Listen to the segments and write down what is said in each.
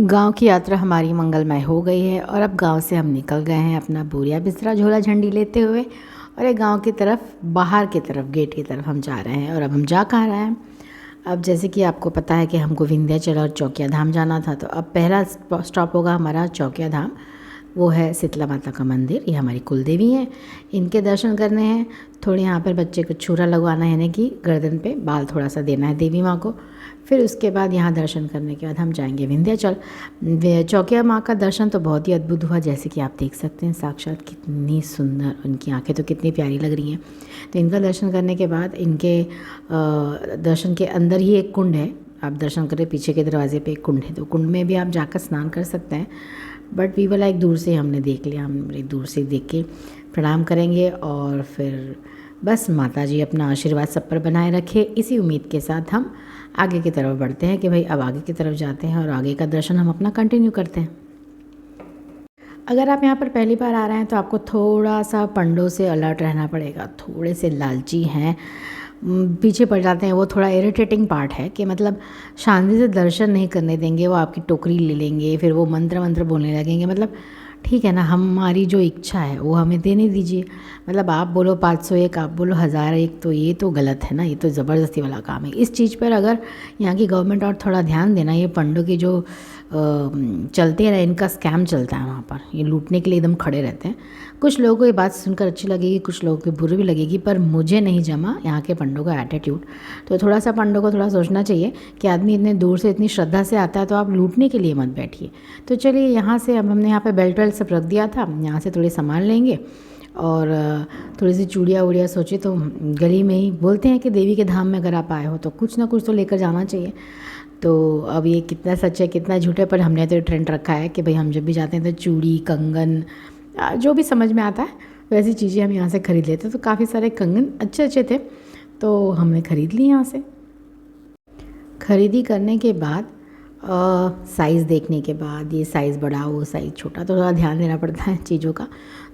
गांव की यात्रा हमारी मंगलमय हो गई है और अब गांव से हम निकल गए हैं अपना बोरिया बिस्तरा झोला झंडी लेते हुए और एक गांव की तरफ, बाहर की तरफ, गेट की तरफ हम जा रहे हैं। और अब हम जा कहाँ रहे हैं? अब जैसे कि आपको पता है कि हमको विंध्याचल और चौकिया धाम जाना था, तो अब पहला स्टॉप होगा हमारा चौकिया धाम। वो है शीतला माता का मंदिर, ये हमारी कुल देवी हैं, इनके दर्शन करने हैं। थोड़े यहाँ पर बच्चे को छुरा लगवाना है, यानी कि गर्दन पे बाल थोड़ा सा देना है देवी माँ को। फिर उसके बाद यहाँ दर्शन करने के बाद हम जाएंगे विंध्याचल। चौकिया माँ का दर्शन तो बहुत ही अद्भुत हुआ, जैसे कि आप देख सकते हैं साक्षात कितनी सुंदर, उनकी आंखें तो कितनी प्यारी लग रही हैं। तो इनका दर्शन करने के बाद इनके दर्शन के अंदर ही एक कुंड है, आप दर्शन करें पीछे के दरवाजे पे एक कुंड है, तो कुंड में भी आप जाकर स्नान कर सकते हैं। बट वी वाला एक दूर से हमने देख लिया, हम एक दूर से देख के प्रणाम करेंगे और फिर बस माता जी अपना आशीर्वाद सब पर बनाए रखे, इसी उम्मीद के साथ हम आगे की तरफ बढ़ते हैं कि भाई अब आगे की तरफ जाते हैं और आगे का दर्शन हम अपना कंटिन्यू करते हैं। अगर आप यहाँ पर पहली बार आ रहे हैं तो आपको थोड़ा सा पंडों से अलर्ट रहना पड़ेगा, थोड़े से लालची हैं, पीछे पड़ जाते हैं। वो थोड़ा इरिटेटिंग पार्ट है कि मतलब शांति से दर्शन नहीं करने देंगे, वो आपकी टोकरी ले लेंगे, फिर वो मंत्र मंत्र बोलने लगेंगे। मतलब ठीक है ना, हमारी जो इच्छा है वो हमें देने दीजिए। मतलब आप बोलो 501, आप बोलो 1001, तो ये तो गलत है ना, ये तो ज़बरदस्ती वाला काम है। इस चीज़ पर अगर यहाँ की गवर्नमेंट और थोड़ा ध्यान देना, ये पंडों की जो चलते हैं ना, इनका स्कैम चलता है वहाँ पर, ये लूटने के लिए एकदम खड़े रहते हैं। कुछ लोगों को ये बात सुनकर अच्छी लगेगी, कुछ लोगों को बुरी भी लगेगी, पर मुझे नहीं जमा यहाँ के पंडों का एटीट्यूड। तो थोड़ा सा पंडों को थोड़ा सोचना चाहिए कि आदमी इतने दूर से इतनी श्रद्धा से आता है, तो आप लूटने के लिए मत बैठिए। तो चलिए यहाँ से, अब हमने यहाँ पे बेल्ट वेल्ट सब रख दिया था, यहाँ से थोड़े सामान लेंगे और थोड़ी सी चूड़ियाँ वूड़ियाँ सोचे तो गली में ही, बोलते हैं कि देवी के धाम में अगर आप आए हो तो कुछ ना कुछ तो लेकर जाना चाहिए। तो अब ये कितना सच है कितना झूठ है, पर हमने तो ट्रेंड रखा है कि भाई हम जब भी जाते हैं तो चूड़ी, कंगन, जो भी समझ में आता है वैसी चीज़ें हम यहाँ से ख़रीद लेते हैं। तो काफ़ी सारे कंगन अच्छे अच्छे थे, तो हमने ख़रीद लिए यहाँ से। ख़रीदी करने के बाद साइज़ देखने के बाद, ये साइज़ बड़ा वो साइज़ छोटा, तो थोड़ा ध्यान देना पड़ता है चीज़ों का।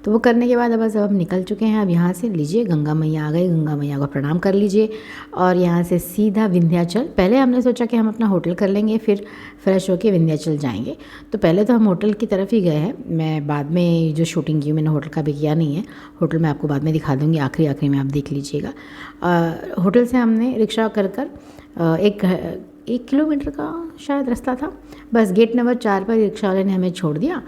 तो वो करने के बाद अब बस अब हम निकल चुके हैं। अब यहाँ से लीजिए, गंगा मैया आ गई, गंगा मैया को प्रणाम कर लीजिए और यहाँ से सीधा विंध्याचल। पहले हमने सोचा कि हम अपना होटल कर लेंगे, फिर फ्रेश होके विंध्याचल जाएंगे। तो पहले तो हम होटल की तरफ ही गए हैं। मैं बाद में जो शूटिंग की मैंने होटल का भी किया नहीं है, होटल मैं आपको बाद में दिखा दूँगी, आखिरी में आप देख लीजिएगा। होटल से हमने रिक्शा कर एक किलोमीटर का शायद रास्ता था, बस गेट नंबर 4 पर रिक्शा वाले ने हमें छोड़ दिया।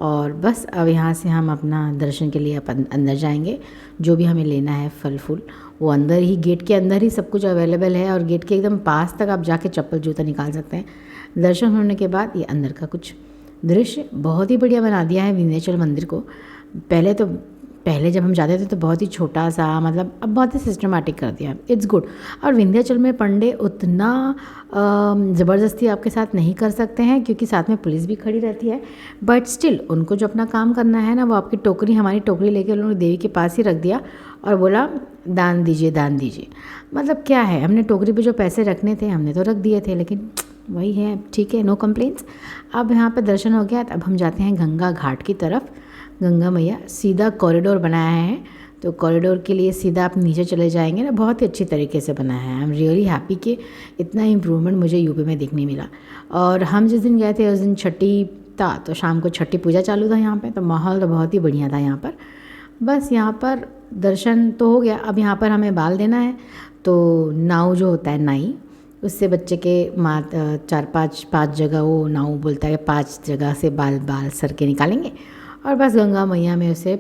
और बस अब यहाँ से हम अपना दर्शन के लिए अंदर जाएंगे। जो भी हमें लेना है फल फूल, वो अंदर ही, गेट के अंदर ही सब कुछ अवेलेबल है और गेट के एकदम पास तक आप जाके चप्पल जूता निकाल सकते हैं। दर्शन होने के बाद ये अंदर का कुछ दृश्य बहुत ही बढ़िया बना दिया है विंध्याचल मंदिर को। पहले जब हम जाते थे तो बहुत ही छोटा सा, मतलब अब बहुत ही सिस्टमेटिक कर दिया, इट्स गुड। और विंध्याचल में पंडे उतना ज़बरदस्ती आपके साथ नहीं कर सकते हैं क्योंकि साथ में पुलिस भी खड़ी रहती है, बट स्टिल उनको जो अपना काम करना है ना, वो आपकी टोकरी, हमारी टोकरी लेके उन्होंने देवी के पास ही रख दिया और बोला दान दीजिए दान दीजिए। मतलब क्या है, हमने टोकरी पे जो पैसे रखने थे हमने तो रख दिए थे, लेकिन वही है, ठीक है, नो कंप्लेंट्स। अब यहाँ पे दर्शन हो गया, अब हम जाते हैं गंगा घाट की तरफ। गंगा मैया सीधा कॉरिडोर बनाया है, तो कॉरिडोर के लिए सीधा आप नीचे चले जाएंगे ना, बहुत ही अच्छी तरीके से बनाया है। आई एम रियली हैप्पी कि इतना इम्प्रूवमेंट मुझे यूपी में देखने मिला। और हम जिस दिन गए थे उस दिन छठी था, तो शाम को छठी पूजा चालू था यहाँ पे, तो माहौल तो बहुत ही बढ़िया था यहाँ पर। बस यहाँ पर दर्शन तो हो गया। अब यहाँ पर हमें बाल देना है, तो नाव जो होता है नाई, उससे बच्चे के पाँच जगह वो नाव बोलता है, 5 जगह से बाल सर के निकालेंगे और बस गंगा मैया में उसे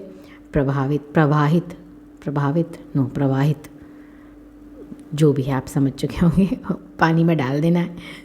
प्रवाहित जो भी है आप समझ चुके होंगे, पानी में डाल देना है।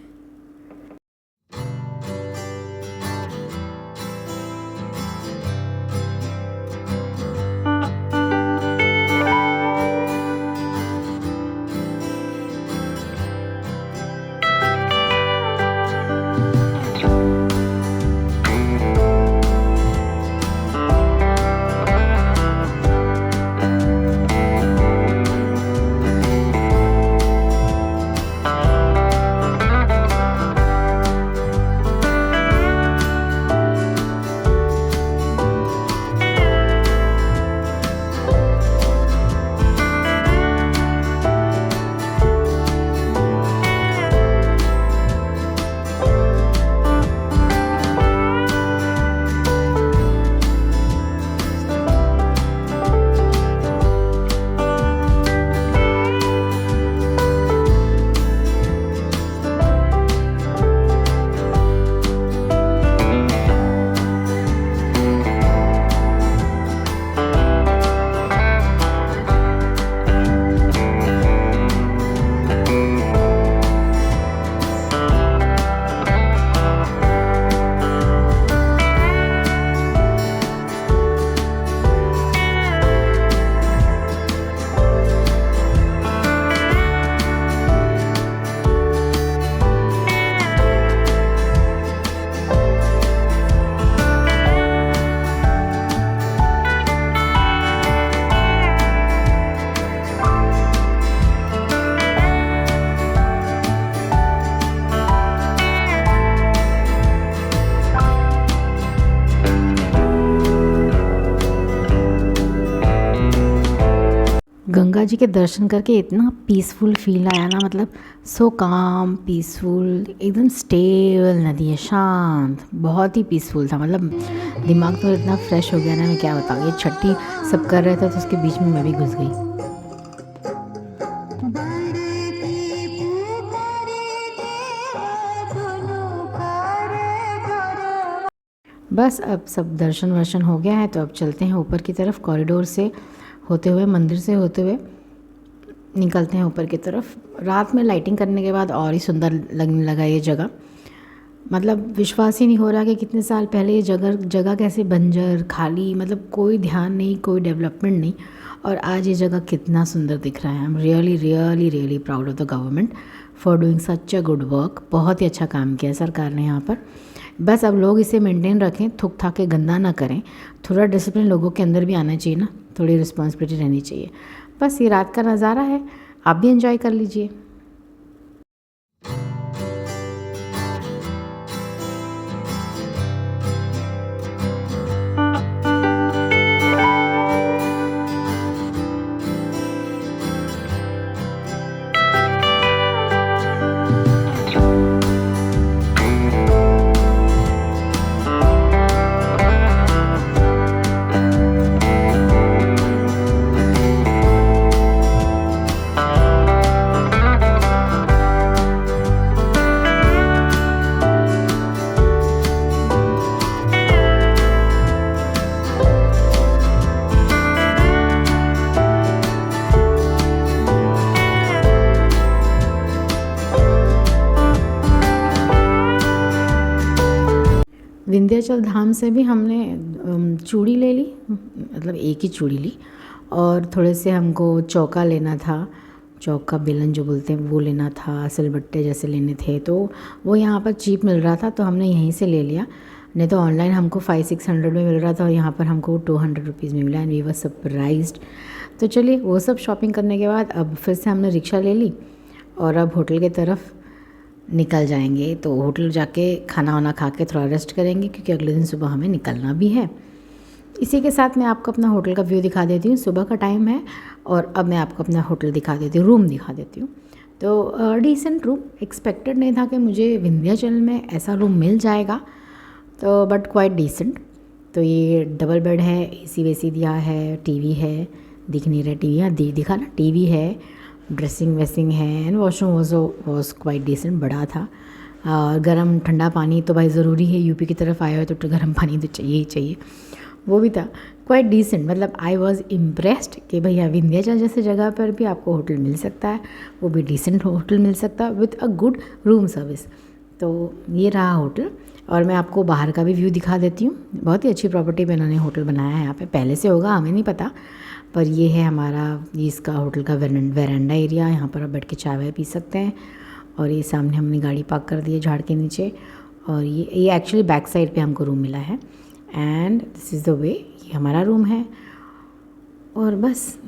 गंगा जी के दर्शन करके इतना पीसफुल फील आया ना, मतलब सो काम पीसफुल, एकदम स्टेबल नदी है, शांत, बहुत ही पीसफुल था। मतलब दिमाग तो इतना फ्रेश हो गया ना, मैं क्या बताऊँ। ये छठी सब कर रहे थे तो उसके बीच में मैं भी घुस गई। बस अब सब दर्शन वर्शन हो गया है, तो अब चलते हैं ऊपर की तरफ। कॉरिडोर से होते हुए, मंदिर से होते हुए निकलते हैं ऊपर की तरफ। रात में लाइटिंग करने के बाद और ही सुंदर लगने लगा ये जगह। मतलब विश्वास ही नहीं हो रहा कि कितने साल पहले ये जगह जगह कैसे बंजर खाली, मतलब कोई ध्यान नहीं, कोई डेवलपमेंट नहीं, और आज ये जगह कितना सुंदर दिख रहा है। I am really really really proud of the government for doing such a good work. बहुत ही अच्छा काम किया सरकार ने यहाँ पर। बस अब लोग इसे मेंटेन रखें, थूक थाक के गंदा ना करें। थोड़ा डिसिप्लिन लोगों के अंदर भी आना चाहिए ना, थोड़ी रिस्पॉन्सिबिलिटी रहनी चाहिए। बस ये रात का नज़ारा है, आप भी एंजॉय कर लीजिए। विंध्याचल धाम से भी हमने चूड़ी ले ली, मतलब एक ही चूड़ी ली, और थोड़े से हमको चौका लेना था, चौका बेलन जो बोलते हैं वो लेना था, सिलबट्टे जैसे लेने थे, तो वो यहाँ पर चीप मिल रहा था तो हमने यहीं से ले लिया। नहीं तो ऑनलाइन हमको 500-600 में मिल रहा था और यहाँ पर हमको 200 रुपीज़ में मिला, एंड वी वर सरप्राइज्ड। तो चलिए वो सब शॉपिंग करने के बाद अब फिर से हमने रिक्शा ले ली और अब होटल की तरफ निकल जाएंगे। तो होटल जाके खाना वाना खा के थोड़ा रेस्ट करेंगे, क्योंकि अगले दिन सुबह हमें निकलना भी है। इसी के साथ मैं आपको अपना होटल का व्यू दिखा देती हूँ। सुबह का टाइम है और अब मैं आपको अपना होटल दिखा देती हूँ, रूम दिखा देती हूँ। तो डिसेंट रूम, एक्सपेक्टेड नहीं था कि मुझे विंध्याचल में ऐसा रूम मिल जाएगा, तो बट क्वाइट डिसेंट। तो ये डबल बेड है, एसी वेसी दिया है, टीवी है, दिख नहीं रहा टीवी, हाँ दिखा ना, टीवी है, ड्रेसिंग वेसिंग है, and washroom was quite decent, बड़ा था। और गर्म ठंडा पानी तो भाई ज़रूरी है, यूपी की तरफ आया हो तो गर्म पानी तो चाहिए ही चाहिए, वो भी था क्वाइट डिसेंट। मतलब आई वॉज इम्प्रेस्ड कि भैया विंध्याचल जैसे जगह पर भी आपको होटल मिल सकता है, वो भी डिसेंट होटल मिल सकता है with a good room service. तो ये रहा होटल, और मैं आपको बाहर का भी व्यू दिखा देती हूँ। बहुत ही अच्छी प्रॉपर्टी में इन्होंने होटल बनाया है यहाँ पे, पहले से होगा हमें नहीं पता, पर ये है हमारा इसका होटल का वेरांडा एरिया। यहाँ पर आप बैठ के चाय वाय पी सकते हैं, और ये सामने हमने गाड़ी पार्क कर दी है झाड़ के नीचे, और ये एक्चुअली बैक साइड पे हमको रूम मिला है, and this is the way, ये हमारा रूम है। और बस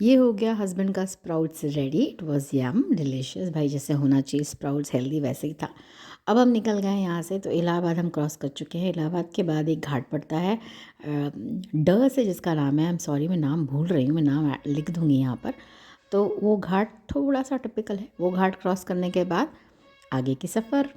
ये हो गया हस्बैंड का sprouts ready. It was yum delicious. भाई जैसे होना चाहिए स्प्राउट्स, हेल्दी वैसे ही था। अब हम निकल गए यहाँ से, तो इलाहाबाद हम क्रॉस कर चुके हैं। इलाहाबाद के बाद एक घाट पड़ता है ड से, जिसका नाम है, आई एम सॉरी मैं नाम भूल रही हूँ, मैं नाम लिख दूँगी यहाँ पर। तो वो घाट थोड़ा सा टिपिकल है। वो घाट क्रॉस करने के बाद आगे की सफ़र।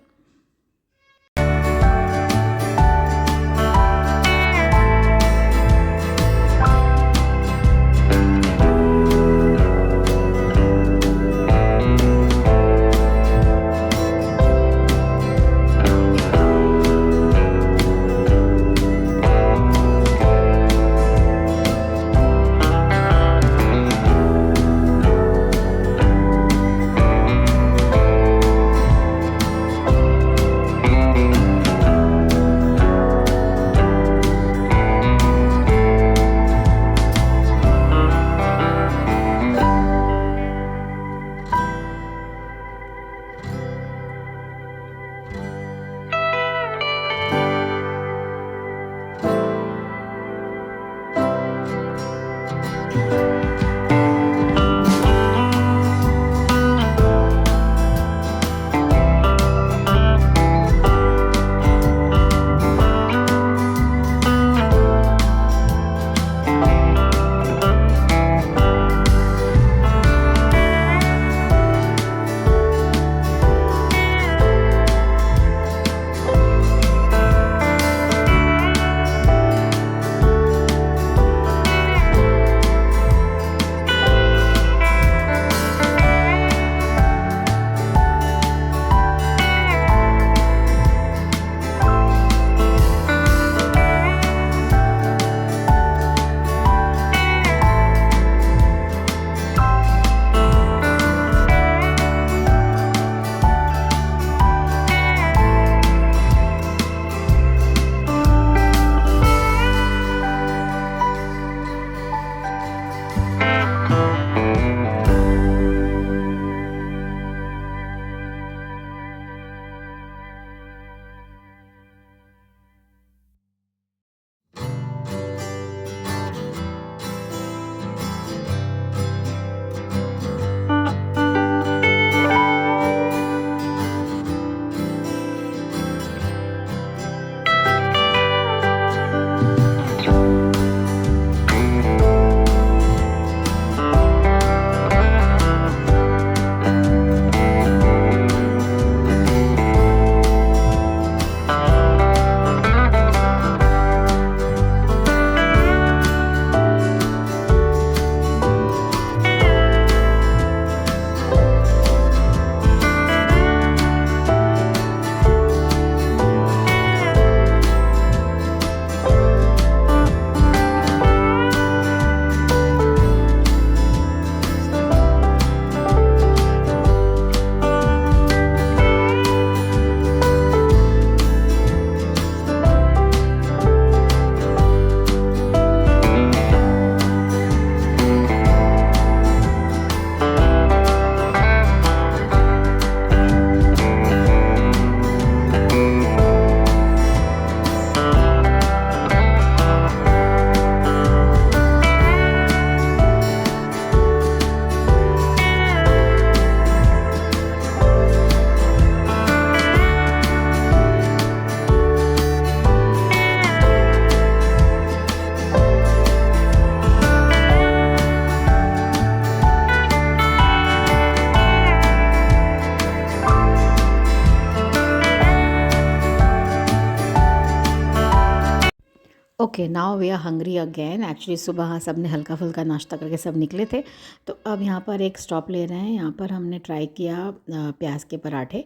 Okay, now we are hungry again. Actually सुबह सब ने हल्का फुल्का नाश्ता करके सब निकले थे, तो अब यहाँ पर एक स्टॉप ले रहे हैं। यहाँ पर हमने ट्राई किया प्याज के पराठे,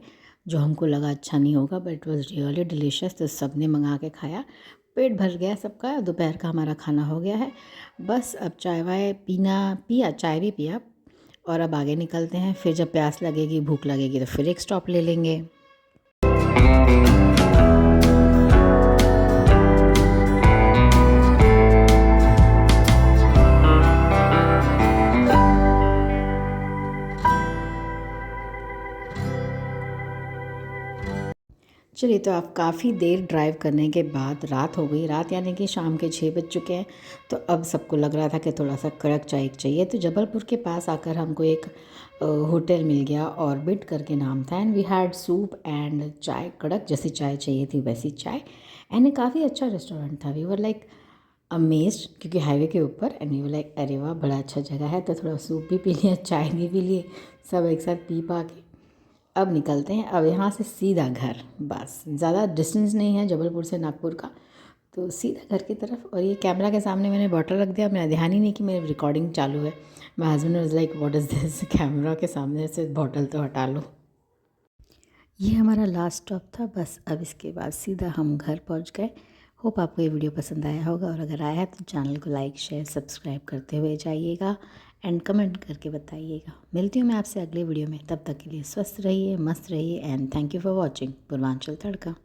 जो हमको लगा अच्छा नहीं होगा, but it was really delicious. तो सब ने मंगा के खाया, पेट भर गया सबका। दोपहर का हमारा खाना हो गया है। बस अब चाय वाय पिया, चाय भी पिया, और अब आगे निकलते हैं। फिर जब प्यास लगेगी, भूख लगेगी, तो फिर एक स्टॉप ले लेंगे। चलिए, तो आप काफ़ी देर ड्राइव करने के बाद रात हो गई, रात यानी कि शाम के 6 बज चुके हैं। तो अब सबको लग रहा था कि थोड़ा सा कड़क चाय चाहिए, तो जबलपुर के पास आकर हमको एक होटल मिल गया, ऑर्बिट करके नाम था। And we had soup and chai, कड़क जैसी चाय चाहिए थी वैसी चाय। एंड ये काफ़ी अच्छा रेस्टोरेंट था। वी वर लाइक अमेज्ड, क्योंकि हाईवे के ऊपर। एंड वी वर लाइक अरे वाह, बड़ा अच्छा जगह है। तो थोड़ा सूप भी पी लिया, चाय भी पी लिए, सब एक साथ पी पा के अब निकलते हैं। अब यहाँ से सीधा घर, बस ज़्यादा डिस्टेंस नहीं है जबलपुर से नागपुर का, तो सीधा घर की तरफ। और ये कैमरा के सामने मैंने बॉटल रख दिया, मेरा ध्यान ही नहीं कि मेरी रिकॉर्डिंग चालू है। My husband was like what is this, camera के सामने से बॉटल तो हटा लो। ये हमारा लास्ट स्टॉप था, बस अब इसके बाद सीधा हम घर पहुंच गए। होप आपको ये वीडियो पसंद आया होगा, और अगर आया है तो चैनल को लाइक शेयर सब्सक्राइब करते हुए जाइएगा एंड कमेंट करके बताइएगा। मिलती हूँ मैं आपसे अगले वीडियो में, तब तक के लिए स्वस्थ रहिए, मस्त रहिए, and thank you for watching Purvanchal tadka.